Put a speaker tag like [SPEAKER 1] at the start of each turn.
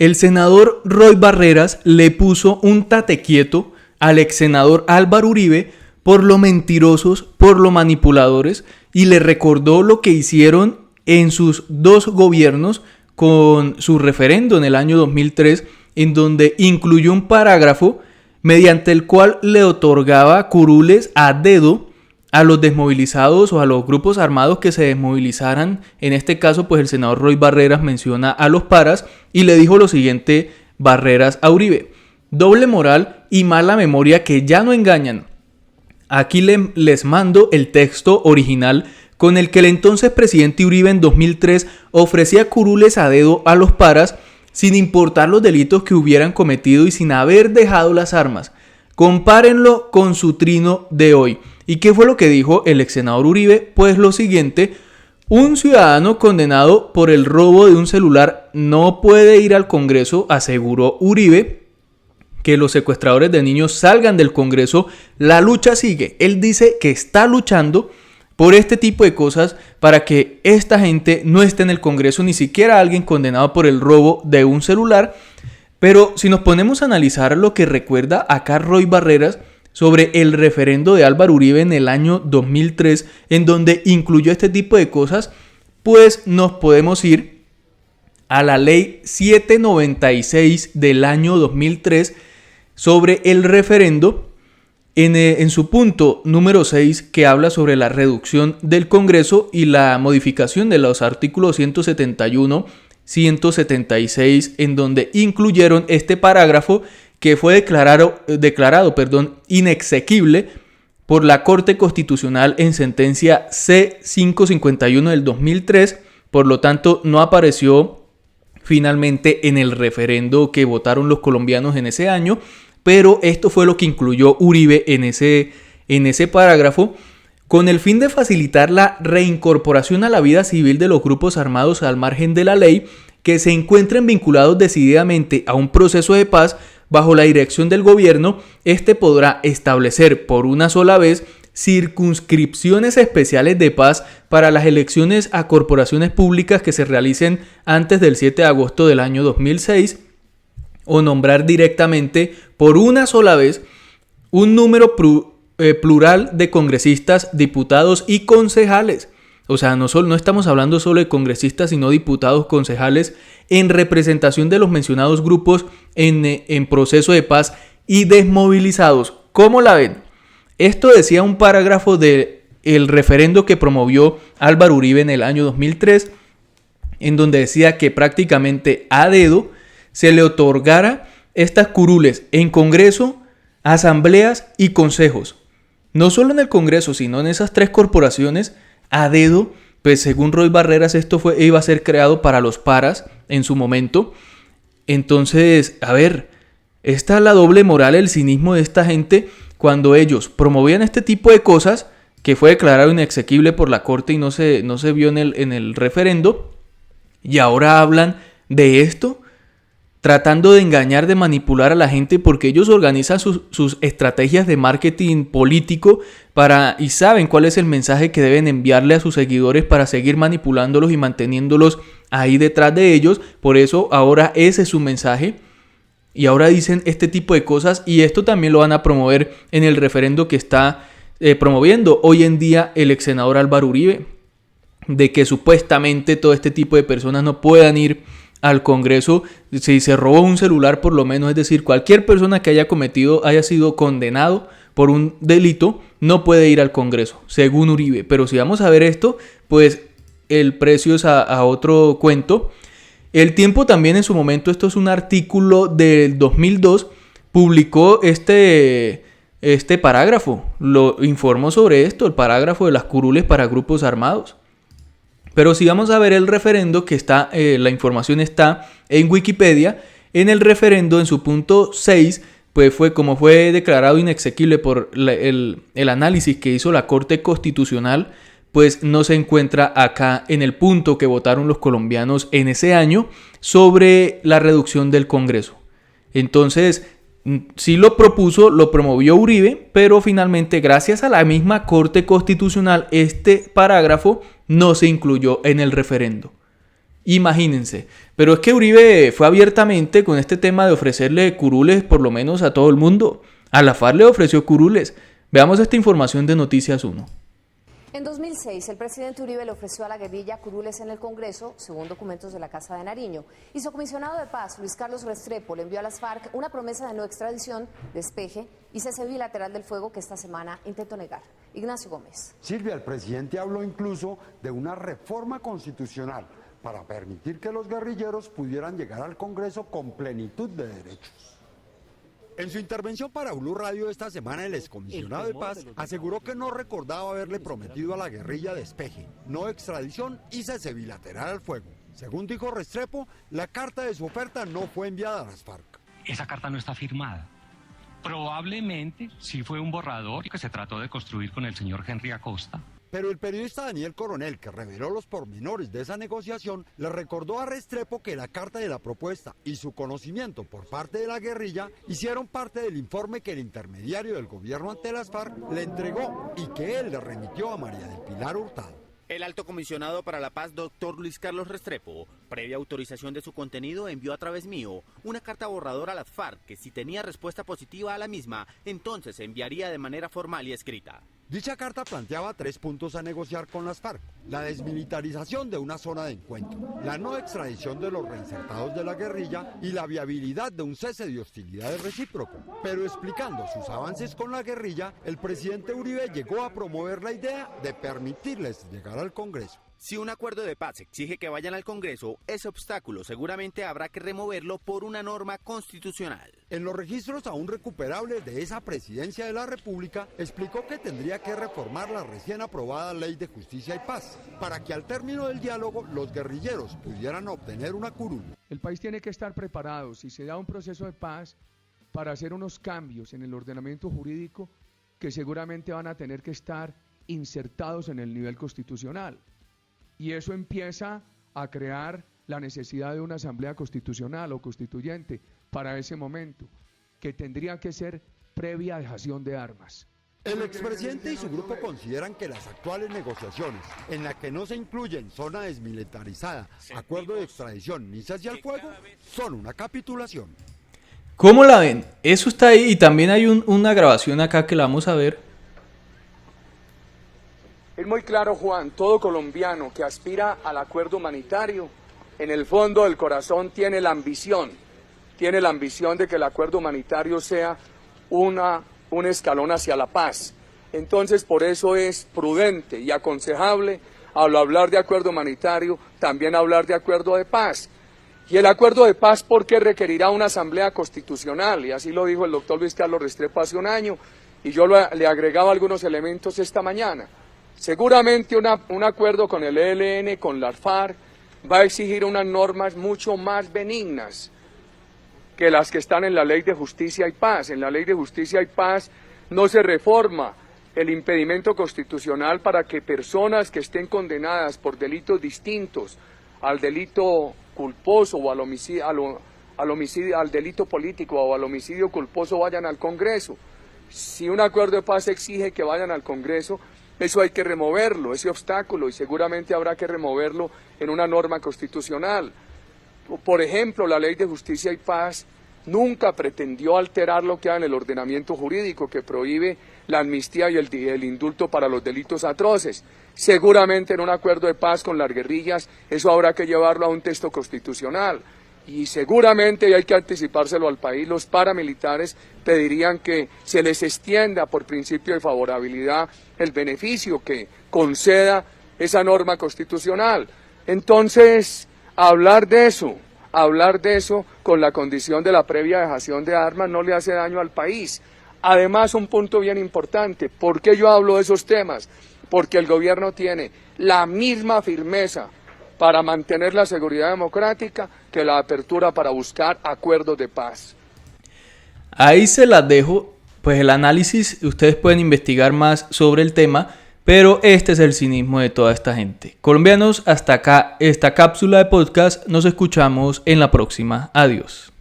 [SPEAKER 1] el senador Roy Barreras le puso un tate quieto al ex senador Álvaro Uribe por lo mentirosos, por lo manipuladores, y le recordó lo que hicieron en sus dos gobiernos con su referendo en el año 2003, en donde incluyó un parágrafo mediante el cual le otorgaba curules a dedo a los desmovilizados o a los grupos armados que se desmovilizaran. En este caso, pues el senador Roy Barreras menciona a los paras y le dijo lo siguiente Barreras a Uribe: doble moral y mala memoria que ya no engañan. Aquí les mando el texto original con el que el entonces presidente Uribe en 2003 ofrecía curules a dedo a los paras sin importar los delitos que hubieran cometido y sin haber dejado las armas. Compárenlo con su trino de hoy. ¿Y qué fue lo que dijo el ex senador Uribe? Pues lo siguiente: un ciudadano condenado por el robo de un celular no puede ir al Congreso, aseguró Uribe. Que los secuestradores de niños salgan del Congreso, la lucha sigue. Él dice que está luchando por este tipo de cosas para que esta gente no esté en el Congreso, ni siquiera alguien condenado por el robo de un celular. Pero si nos ponemos a analizar lo que recuerda acá Roy Barreras sobre el referendo de Álvaro Uribe en el año 2003, en donde incluyó este tipo de cosas, pues nos podemos ir a la ley 796 del año 2003 sobre el referendo, en su punto número 6, que habla sobre la reducción del Congreso y la modificación de los artículos 171, 176, en donde incluyeron este parágrafo que fue declarado inexequible por la Corte Constitucional en sentencia C551 del 2003, por lo tanto no apareció finalmente en el referendo que votaron los colombianos en ese año, pero esto fue lo que incluyó Uribe en ese parágrafo, con el fin de facilitar la reincorporación a la vida civil de los grupos armados al margen de la ley, que se encuentren vinculados decididamente a un proceso de paz bajo la dirección del gobierno. Este podrá establecer por una sola vez circunscripciones especiales de paz para las elecciones a corporaciones públicas que se realicen antes del 7 de agosto del año 2006, o nombrar directamente por una sola vez un número plural de congresistas, diputados y concejales. O sea, no estamos hablando solo de congresistas, sino diputados, concejales, en representación de los mencionados grupos en proceso de paz y desmovilizados. ¿Cómo la ven? Esto decía un parágrafo del referendo que promovió Álvaro Uribe en el año 2003, en donde decía que prácticamente a dedo se le otorgara estas curules en Congreso, asambleas y consejos. No solo en el Congreso, sino en esas tres corporaciones a dedo. Pues según Roy Barreras esto iba a ser creado para los paras en su momento. Entonces, a ver, esta es la doble moral, el cinismo de esta gente cuando ellos promovían este tipo de cosas que fue declarado inexequible por la Corte y no se vio en el referendo, y ahora hablan de esto, tratando de engañar, de manipular a la gente, porque ellos organizan sus estrategias de marketing político y saben cuál es el mensaje que deben enviarle a sus seguidores para seguir manipulándolos y manteniéndolos ahí detrás de ellos. Por eso ahora ese es su mensaje. Y ahora dicen este tipo de cosas, y esto también lo van a promover en el referendo que está promoviendo hoy en día el ex senador Álvaro Uribe, de que supuestamente todo este tipo de personas no puedan ir al Congreso si se robó un celular, por lo menos. Es decir, cualquier persona que haya sido condenado por un delito no puede ir al Congreso, según Uribe. Pero si vamos a ver esto, pues el precio es a otro cuento. El Tiempo también en su momento, esto es un artículo del 2002, publicó este parágrafo, lo informó sobre esto, el parágrafo de las curules para grupos armados. Pero si vamos a ver el referendo, que está, la información está en Wikipedia. En el referendo, en su punto 6, pues fue declarado inexequible por el análisis que hizo la Corte Constitucional, pues no se encuentra acá en el punto que votaron los colombianos en ese año sobre la reducción del Congreso. Entonces, sí lo promovió Uribe, pero finalmente, gracias a la misma Corte Constitucional, este parágrafo no se incluyó en el referendo. Imagínense. Pero es que Uribe fue abiertamente con este tema de ofrecerle curules por lo menos a todo el mundo. A la FARC le ofreció curules. Veamos esta información de Noticias 1.
[SPEAKER 2] En 2006, el presidente Uribe le ofreció a la guerrilla curules en el Congreso, según documentos de la Casa de Nariño. Y su comisionado de paz, Luis Carlos Restrepo, le envió a las FARC una promesa de no extradición, despeje y cese bilateral del fuego que esta semana intentó negar. Ignacio Gómez.
[SPEAKER 3] Silvia, el presidente habló incluso de una reforma constitucional para permitir que los guerrilleros pudieran llegar al Congreso con plenitud de derechos. En su intervención para Blue Radio esta semana, el excomisionado de paz aseguró que no recordaba haberle prometido a la guerrilla despeje, no extradición y cese bilateral al fuego. Según dijo Restrepo, la carta de su oferta no fue enviada a las FARC.
[SPEAKER 4] Esa carta no está firmada. Probablemente sí fue un borrador que se trató de construir con el señor Henry Acosta.
[SPEAKER 3] Pero el periodista Daniel Coronel, que reveló los pormenores de esa negociación, le recordó a Restrepo que la carta de la propuesta y su conocimiento por parte de la guerrilla hicieron parte del informe que el intermediario del gobierno ante las FARC le entregó y que él le remitió a María del Pilar Hurtado.
[SPEAKER 5] El alto comisionado para la paz, doctor Luis Carlos Restrepo, previa autorización de su contenido, envió a través mío una carta borradora a las FARC que, si tenía respuesta positiva a la misma, entonces se enviaría de manera formal y escrita.
[SPEAKER 3] Dicha carta planteaba 3 puntos a negociar con las FARC: la desmilitarización de una zona de encuentro, la no extradición de los reinsertados de la guerrilla y la viabilidad de un cese de hostilidades recíproco. Pero explicando sus avances con la guerrilla, el presidente Uribe llegó a promover la idea de permitirles llegar al Congreso.
[SPEAKER 5] Si un acuerdo de paz exige que vayan al Congreso, ese obstáculo seguramente habrá que removerlo por una norma constitucional.
[SPEAKER 3] En los registros aún recuperables de esa presidencia de la República, explicó que tendría que reformar la recién aprobada Ley de Justicia y Paz, para que al término del diálogo los guerrilleros pudieran obtener una curul.
[SPEAKER 6] El país tiene que estar preparado, si se da un proceso de paz, para hacer unos cambios en el ordenamiento jurídico que seguramente van a tener que estar insertados en el nivel constitucional. Y eso empieza a crear la necesidad de una asamblea constitucional o constituyente para ese momento, que tendría que ser previa dejación de armas.
[SPEAKER 3] El expresidente y su grupo consideran que las actuales negociaciones, en las que no se incluyen zona desmilitarizada, acuerdo de extradición ni cese al fuego, son una capitulación.
[SPEAKER 1] ¿Cómo la ven? Eso está ahí y también hay una grabación acá que la vamos a ver.
[SPEAKER 6] Es muy claro, Juan, todo colombiano que aspira al acuerdo humanitario, en el fondo del corazón tiene la ambición de que el acuerdo humanitario sea un escalón hacia la paz. Entonces, por eso es prudente y aconsejable, al hablar de acuerdo humanitario, también hablar de acuerdo de paz. Y el acuerdo de paz, porque requerirá una asamblea constitucional, y así lo dijo el doctor Luis Carlos Restrepo hace un año, y yo le agregaba algunos elementos esta mañana. Seguramente un acuerdo con el ELN, con la FARC, va a exigir unas normas mucho más benignas que las que están en la Ley de Justicia y Paz. En la Ley de Justicia y Paz no se reforma el impedimento constitucional para que personas que estén condenadas por delitos distintos al delito culposo o al delito político o al homicidio culposo vayan al Congreso. Si un acuerdo de paz exige que vayan al Congreso, eso hay que removerlo, ese obstáculo, y seguramente habrá que removerlo en una norma constitucional. Por ejemplo, la Ley de Justicia y Paz nunca pretendió alterar lo que hay en el ordenamiento jurídico, que prohíbe la amnistía y el indulto para los delitos atroces. Seguramente en un acuerdo de paz con las guerrillas, eso habrá que llevarlo a un texto constitucional. Y seguramente, y hay que anticipárselo al país, los paramilitares pedirían que se les extienda por principio de favorabilidad el beneficio que conceda esa norma constitucional. Entonces, hablar de eso con la condición de la previa dejación de armas no le hace daño al país. Además, un punto bien importante, ¿por qué yo hablo de esos temas? Porque el gobierno tiene la misma firmeza para mantener la seguridad democrática que la apertura para buscar acuerdos de paz.
[SPEAKER 1] Ahí se las dejo, pues el análisis, ustedes pueden investigar más sobre el tema, pero este es el cinismo de toda esta gente. Colombianos, hasta acá esta cápsula de podcast, nos escuchamos en la próxima. Adiós.